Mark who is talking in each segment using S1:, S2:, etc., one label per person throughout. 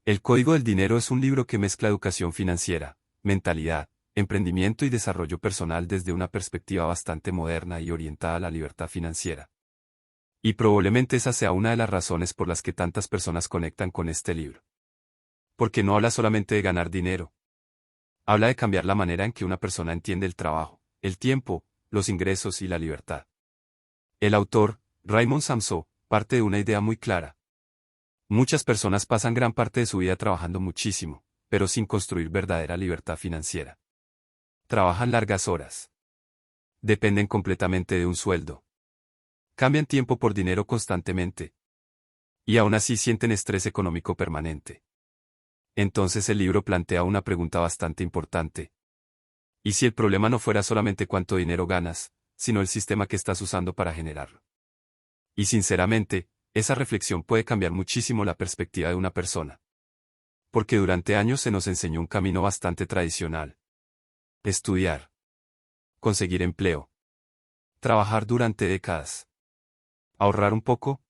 S1: El Código del Dinero es un libro que mezcla educación financiera, mentalidad, emprendimiento y desarrollo personal desde una perspectiva bastante moderna y orientada a la libertad financiera. Y probablemente esa sea una de las razones por las que tantas personas conectan con este libro. Porque no habla solamente de ganar dinero. Habla de cambiar la manera en que una persona entiende el trabajo, el tiempo, los ingresos y la libertad. El autor, Raymond Samso, parte de una idea muy clara. Muchas personas pasan gran parte de su vida trabajando muchísimo, pero sin construir verdadera libertad financiera. Trabajan largas horas. Dependen completamente de un sueldo. Cambian tiempo por dinero constantemente. Y aún así sienten estrés económico permanente. Entonces el libro plantea una pregunta bastante importante. ¿Y si el problema no fuera solamente cuánto dinero ganas, sino el sistema que estás usando para generarlo? Y sinceramente, esa reflexión puede cambiar muchísimo la perspectiva de una persona. Porque durante años se nos enseñó un camino bastante tradicional. Estudiar. Conseguir empleo. Trabajar durante décadas. Ahorrar un poco.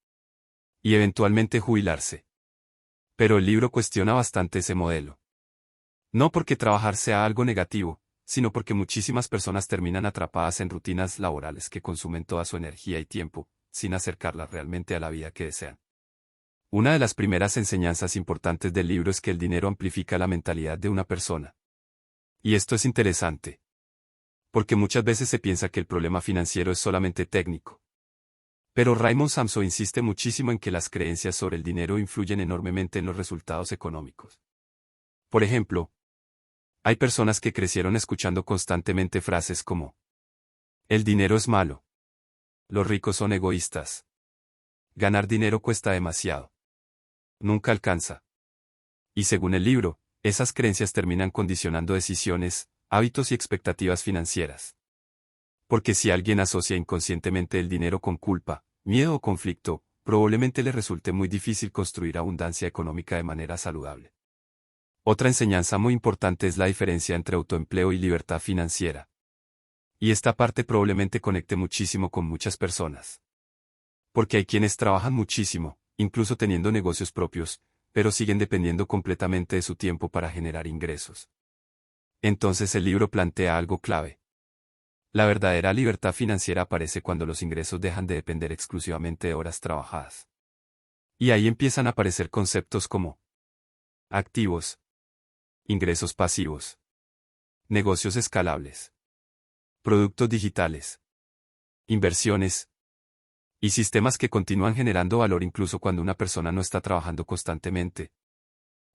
S1: Y eventualmente jubilarse. Pero el libro cuestiona bastante ese modelo. No porque trabajar sea algo negativo, sino porque muchísimas personas terminan atrapadas en rutinas laborales que consumen toda su energía y tiempo, sin acercarlas realmente a la vida que desean. Una de las primeras enseñanzas importantes del libro es que el dinero amplifica la mentalidad de una persona. Y esto es interesante. Porque muchas veces se piensa que el problema financiero es solamente técnico. Pero Raymond Samso insiste muchísimo en que las creencias sobre el dinero influyen enormemente en los resultados económicos. Por ejemplo, hay personas que crecieron escuchando constantemente frases como: el dinero es malo. Los ricos son egoístas. Ganar dinero cuesta demasiado. Nunca alcanza. Y según el libro, esas creencias terminan condicionando decisiones, hábitos y expectativas financieras. Porque si alguien asocia inconscientemente el dinero con culpa, miedo o conflicto, probablemente le resulte muy difícil construir abundancia económica de manera saludable. Otra enseñanza muy importante es la diferencia entre autoempleo y libertad financiera. Y esta parte probablemente conecte muchísimo con muchas personas. Porque hay quienes trabajan muchísimo, incluso teniendo negocios propios, pero siguen dependiendo completamente de su tiempo para generar ingresos. Entonces el libro plantea algo clave. La verdadera libertad financiera aparece cuando los ingresos dejan de depender exclusivamente de horas trabajadas. Y ahí empiezan a aparecer conceptos como activos, ingresos pasivos, negocios escalables, productos digitales, inversiones, y sistemas que continúan generando valor incluso cuando una persona no está trabajando constantemente.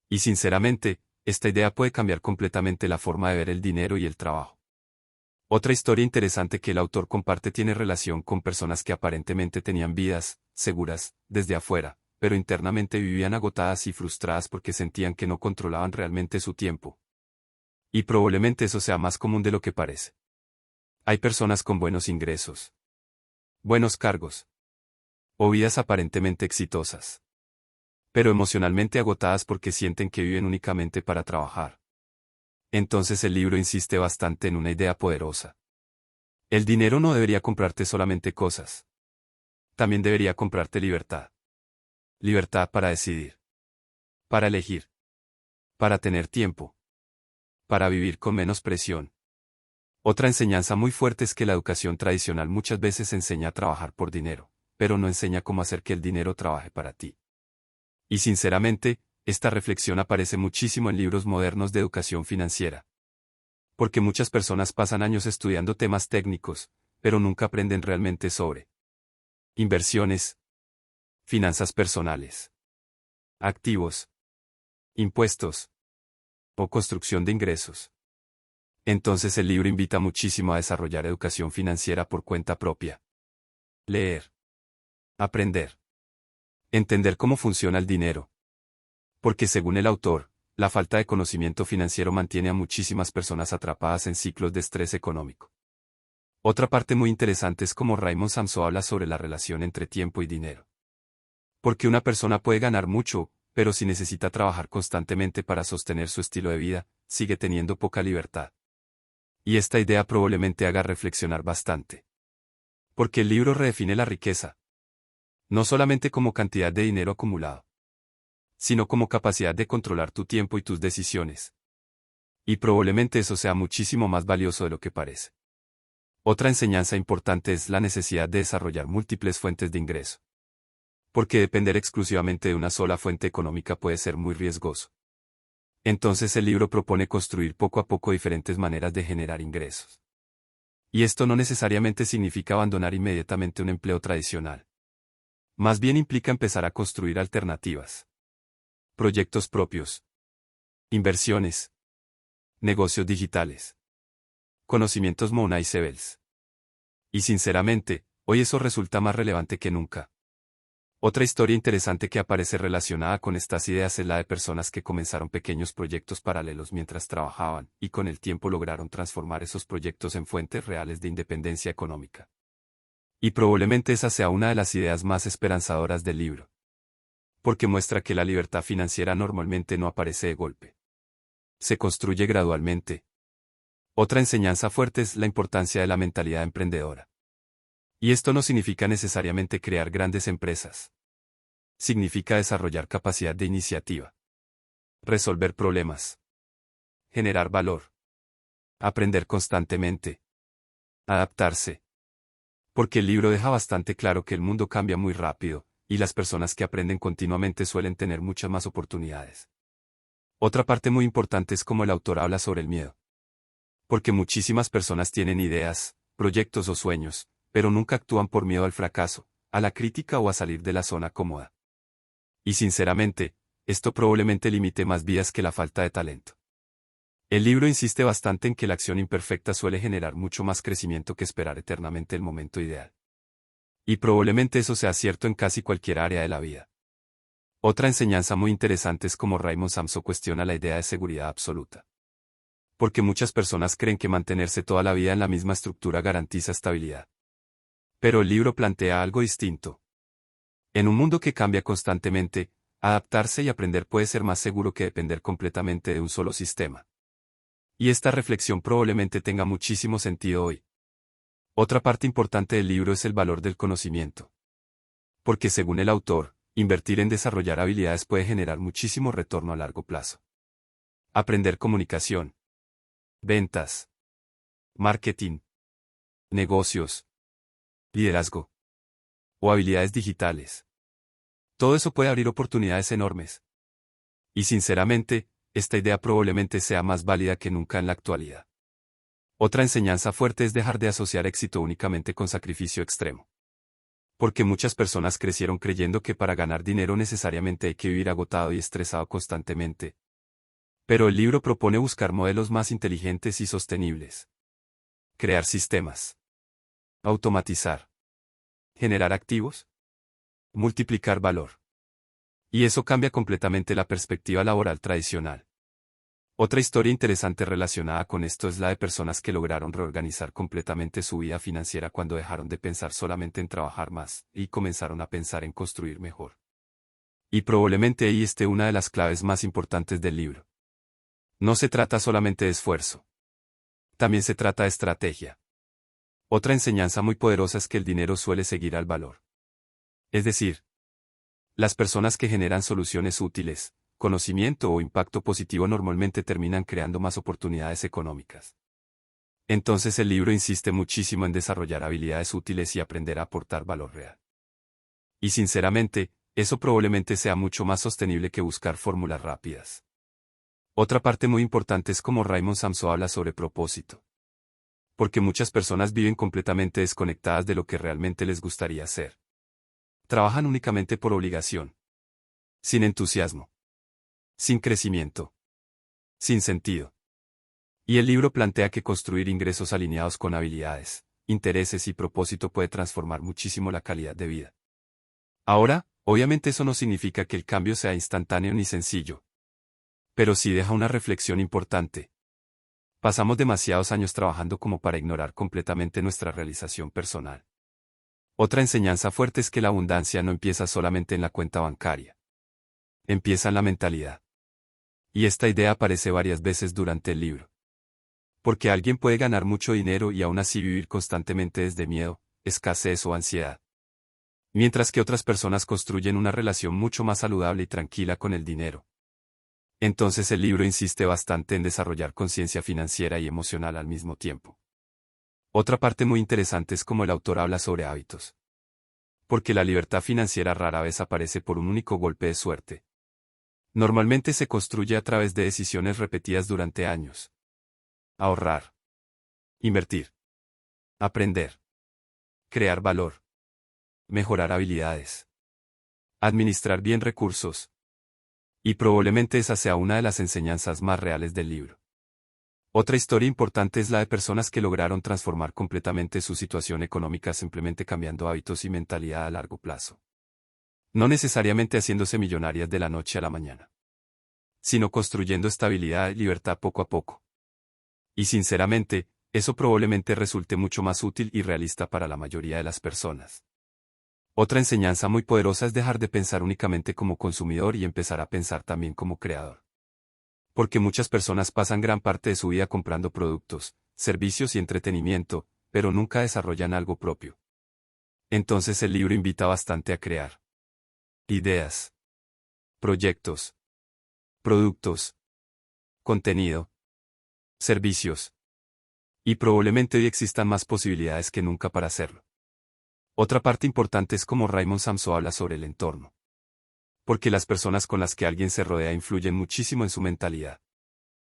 S1: Y sinceramente, esta idea puede cambiar completamente la forma de ver el dinero y el trabajo. Otra historia interesante que el autor comparte tiene relación con personas que aparentemente tenían vidas seguras desde afuera, pero internamente vivían agotadas y frustradas porque sentían que no controlaban realmente su tiempo. Y probablemente eso sea más común de lo que parece. Hay personas con buenos ingresos, buenos cargos, o vidas aparentemente exitosas, pero emocionalmente agotadas porque sienten que viven únicamente para trabajar. Entonces el libro insiste bastante en una idea poderosa. El dinero no debería comprarte solamente cosas. También debería comprarte libertad. Libertad para decidir. Para elegir. Para tener tiempo. Para vivir con menos presión. Otra enseñanza muy fuerte es que la educación tradicional muchas veces enseña a trabajar por dinero, pero no enseña cómo hacer que el dinero trabaje para ti. Y sinceramente, esta reflexión aparece muchísimo en libros modernos de educación financiera. Porque muchas personas pasan años estudiando temas técnicos, pero nunca aprenden realmente sobre inversiones, finanzas personales, activos, impuestos o construcción de ingresos. Entonces el libro invita muchísimo a desarrollar educación financiera por cuenta propia. Leer. Aprender. Entender cómo funciona el dinero. Porque según el autor, la falta de conocimiento financiero mantiene a muchísimas personas atrapadas en ciclos de estrés económico. Otra parte muy interesante es cómo Raymond Samso habla sobre la relación entre tiempo y dinero. Porque una persona puede ganar mucho, pero si necesita trabajar constantemente para sostener su estilo de vida, sigue teniendo poca libertad. Y esta idea probablemente haga reflexionar bastante. Porque el libro redefine la riqueza. No solamente como cantidad de dinero acumulado. sino como capacidad de controlar tu tiempo y tus decisiones. Y probablemente eso sea muchísimo más valioso de lo que parece. Otra enseñanza importante es la necesidad de desarrollar múltiples fuentes de ingreso. Porque depender exclusivamente de una sola fuente económica puede ser muy riesgoso. Entonces el libro propone construir poco a poco diferentes maneras de generar ingresos. Y esto no necesariamente significa abandonar inmediatamente un empleo tradicional. Más bien implica empezar a construir alternativas. Proyectos propios. Inversiones. Negocios digitales. Conocimientos Mounai Sebels. Y sinceramente, hoy eso resulta más relevante que nunca. Otra historia interesante que aparece relacionada con estas ideas es la de personas que comenzaron pequeños proyectos paralelos mientras trabajaban, y con el tiempo lograron transformar esos proyectos en fuentes reales de independencia económica. Y probablemente esa sea una de las ideas más esperanzadoras del libro. Porque muestra que la libertad financiera normalmente no aparece de golpe. Se construye gradualmente. Otra enseñanza fuerte es la importancia de la mentalidad emprendedora. Y esto no significa necesariamente crear grandes empresas. Significa desarrollar capacidad de iniciativa. Resolver problemas. Generar valor. Aprender constantemente. Adaptarse. Porque el libro deja bastante claro que el mundo cambia muy rápido, y las personas que aprenden continuamente suelen tener muchas más oportunidades. Otra parte muy importante es cómo el autor habla sobre el miedo. Porque muchísimas personas tienen ideas, proyectos o sueños, pero nunca actúan por miedo al fracaso, a la crítica o a salir de la zona cómoda. Y sinceramente, esto probablemente limite más vidas que la falta de talento. El libro insiste bastante en que la acción imperfecta suele generar mucho más crecimiento que esperar eternamente el momento ideal. Y probablemente eso sea cierto en casi cualquier área de la vida. Otra enseñanza muy interesante es cómo Raymond Samso cuestiona la idea de seguridad absoluta. Porque muchas personas creen que mantenerse toda la vida en la misma estructura garantiza estabilidad. Pero el libro plantea algo distinto. En un mundo que cambia constantemente, adaptarse y aprender puede ser más seguro que depender completamente de un solo sistema. Y esta reflexión probablemente tenga muchísimo sentido hoy. Otra parte importante del libro es el valor del conocimiento. Porque según el autor, invertir en desarrollar habilidades puede generar muchísimo retorno a largo plazo. Aprender comunicación. Ventas. Marketing. Negocios. Liderazgo. O habilidades digitales. Todo eso puede abrir oportunidades enormes. Y sinceramente, esta idea probablemente sea más válida que nunca en la actualidad. Otra enseñanza fuerte es dejar de asociar éxito únicamente con sacrificio extremo. Porque muchas personas crecieron creyendo que para ganar dinero necesariamente hay que vivir agotado y estresado constantemente. Pero el libro propone buscar modelos más inteligentes y sostenibles. Crear sistemas. Automatizar. Generar activos. Multiplicar valor. Y eso cambia completamente la perspectiva laboral tradicional. Otra historia interesante relacionada con esto es la de personas que lograron reorganizar completamente su vida financiera cuando dejaron de pensar solamente en trabajar más, y comenzaron a pensar en construir mejor. Y probablemente ahí esté una de las claves más importantes del libro. No se trata solamente de esfuerzo. También se trata de estrategia. Otra enseñanza muy poderosa es que el dinero suele seguir al valor. Es decir, las personas que generan soluciones útiles, conocimiento o impacto positivo normalmente terminan creando más oportunidades económicas. Entonces el libro insiste muchísimo en desarrollar habilidades útiles y aprender a aportar valor real. Y sinceramente, eso probablemente sea mucho más sostenible que buscar fórmulas rápidas. Otra parte muy importante es cómo Raymond Samso habla sobre propósito. Porque muchas personas viven completamente desconectadas de lo que realmente les gustaría hacer. Trabajan únicamente por obligación. Sin entusiasmo. Sin crecimiento. Sin sentido. Y el libro plantea que construir ingresos alineados con habilidades, intereses y propósito puede transformar muchísimo la calidad de vida. Ahora, obviamente eso no significa que el cambio sea instantáneo ni sencillo. Pero sí deja una reflexión importante. Pasamos demasiados años trabajando como para ignorar completamente nuestra realización personal. Otra enseñanza fuerte es que la abundancia no empieza solamente en la cuenta bancaria. Empieza en la mentalidad. Y esta idea aparece varias veces durante el libro. Porque alguien puede ganar mucho dinero y aún así vivir constantemente desde miedo, escasez o ansiedad. mientras que otras personas construyen una relación mucho más saludable y tranquila con el dinero. Entonces el libro insiste bastante en desarrollar conciencia financiera y emocional al mismo tiempo. Otra parte muy interesante es cómo el autor habla sobre hábitos. Porque la libertad financiera rara vez aparece por un único golpe de suerte. Normalmente se construye a través de decisiones repetidas durante años. Ahorrar. Invertir. Aprender. Crear valor. Mejorar habilidades. Administrar bien recursos. Y probablemente esa sea una de las enseñanzas más reales del libro. Otra historia importante es la de personas que lograron transformar completamente su situación económica simplemente cambiando hábitos y mentalidad a largo plazo. No necesariamente haciéndose millonarias de la noche a la mañana, sino construyendo estabilidad y libertad poco a poco. Y sinceramente, eso probablemente resulte mucho más útil y realista para la mayoría de las personas. Otra enseñanza muy poderosa es dejar de pensar únicamente como consumidor y empezar a pensar también como creador. Porque muchas personas pasan gran parte de su vida comprando productos, servicios y entretenimiento, pero nunca desarrollan algo propio. Entonces el libro invita bastante a crear ideas, proyectos, productos, contenido, servicios. Y probablemente hoy existan más posibilidades que nunca para hacerlo. Otra parte importante es como Raymond Samso habla sobre el entorno. Porque las personas con las que alguien se rodea influyen muchísimo en su mentalidad.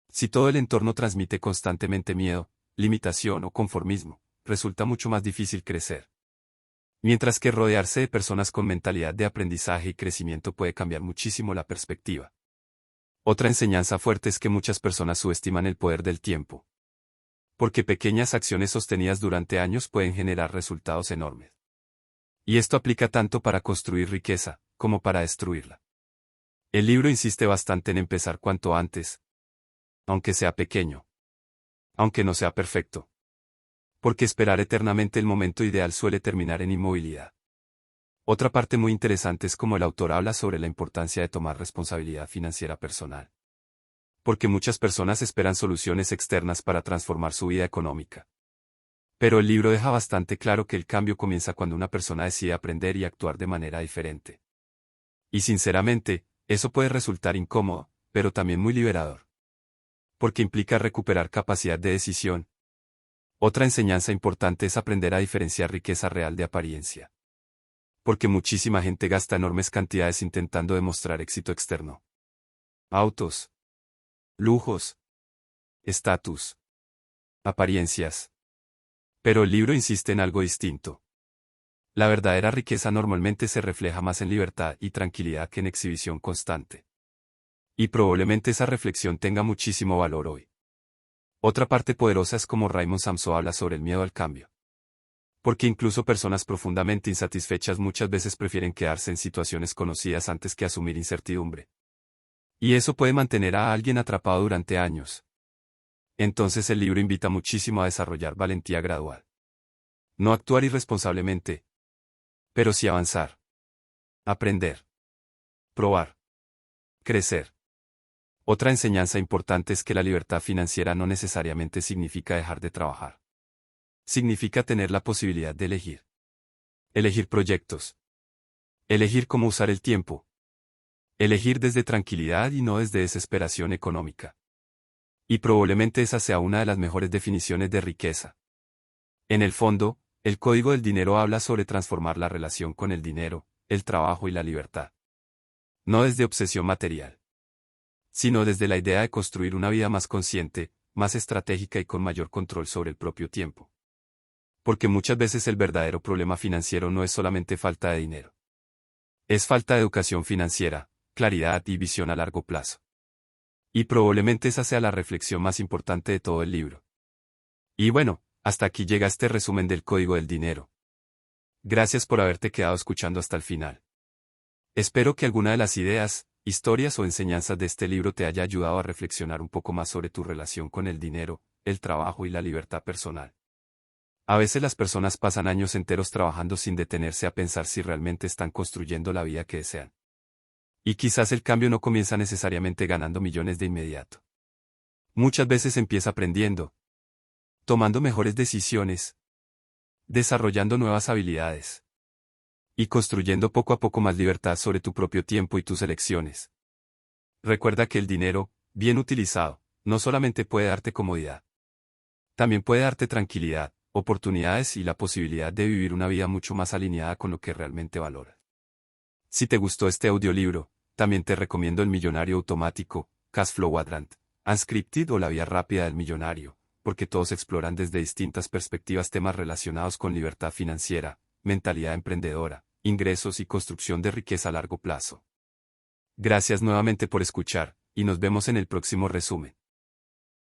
S1: Si todo el entorno transmite constantemente miedo, limitación o conformismo, resulta mucho más difícil crecer. Mientras que rodearse de personas con mentalidad de aprendizaje y crecimiento puede cambiar muchísimo la perspectiva. Otra enseñanza fuerte es que muchas personas subestiman el poder del tiempo. Porque pequeñas acciones sostenidas durante años pueden generar resultados enormes. Y esto aplica tanto para construir riqueza, como para destruirla. El libro insiste bastante en empezar cuanto antes, aunque sea pequeño, aunque no sea perfecto. Porque esperar eternamente el momento ideal suele terminar en inmovilidad. Otra parte muy interesante es cómo el autor habla sobre la importancia de tomar responsabilidad financiera personal. Porque muchas personas esperan soluciones externas para transformar su vida económica. Pero el libro deja bastante claro que el cambio comienza cuando una persona decide aprender y actuar de manera diferente. Y sinceramente, eso puede resultar incómodo, pero también muy liberador. Porque implica recuperar capacidad de decisión. Otra enseñanza importante es aprender a diferenciar riqueza real de apariencia. Porque muchísima gente gasta enormes cantidades intentando demostrar éxito externo. Autos. Lujos. Estatus. Apariencias. Pero el libro insiste en algo distinto. La verdadera riqueza normalmente se refleja más en libertad y tranquilidad que en exhibición constante. Y probablemente esa reflexión tenga muchísimo valor hoy. Otra parte poderosa es como Raymond Samso habla sobre el miedo al cambio. Porque incluso personas profundamente insatisfechas muchas veces prefieren quedarse en situaciones conocidas antes que asumir incertidumbre. Y eso puede mantener a alguien atrapado durante años. Entonces el libro invita muchísimo a desarrollar valentía gradual. No actuar irresponsablemente, pero sí avanzar. Aprender. Probar. Crecer. Otra enseñanza importante es que la libertad financiera no necesariamente significa dejar de trabajar. Significa tener la posibilidad de elegir. Elegir proyectos. Elegir cómo usar el tiempo. Elegir desde tranquilidad y no desde desesperación económica. Y probablemente esa sea una de las mejores definiciones de riqueza. En el fondo, el Código del Dinero habla sobre transformar la relación con el dinero, el trabajo y la libertad. No desde obsesión material, sino desde la idea de construir una vida más consciente, más estratégica y con mayor control sobre el propio tiempo. Porque muchas veces el verdadero problema financiero no es solamente falta de dinero. Es falta de educación financiera, claridad y visión a largo plazo. Y probablemente esa sea la reflexión más importante de todo el libro. Y bueno, hasta aquí llega este resumen del Código del Dinero. Gracias por haberte quedado escuchando hasta el final. Espero que alguna de las ideas, historias o enseñanzas de este libro te haya ayudado a reflexionar un poco más sobre tu relación con el dinero, el trabajo y la libertad personal. A veces las personas pasan años enteros trabajando sin detenerse a pensar si realmente están construyendo la vida que desean. Y quizás el cambio no comienza necesariamente ganando millones de inmediato. Muchas veces empieza aprendiendo, tomando mejores decisiones, desarrollando nuevas habilidades y construyendo poco a poco más libertad sobre tu propio tiempo y tus elecciones. Recuerda que el dinero, bien utilizado, no solamente puede darte comodidad. También puede darte tranquilidad, oportunidades y la posibilidad de vivir una vida mucho más alineada con lo que realmente valoras. Si te gustó este audiolibro, también te recomiendo El Millonario Automático, Cashflow Quadrant, Unscripted o La Vía Rápida del Millonario, porque todos exploran desde distintas perspectivas temas relacionados con libertad financiera, mentalidad emprendedora, ingresos y construcción de riqueza a largo plazo. Gracias nuevamente por escuchar, y nos vemos en el próximo resumen.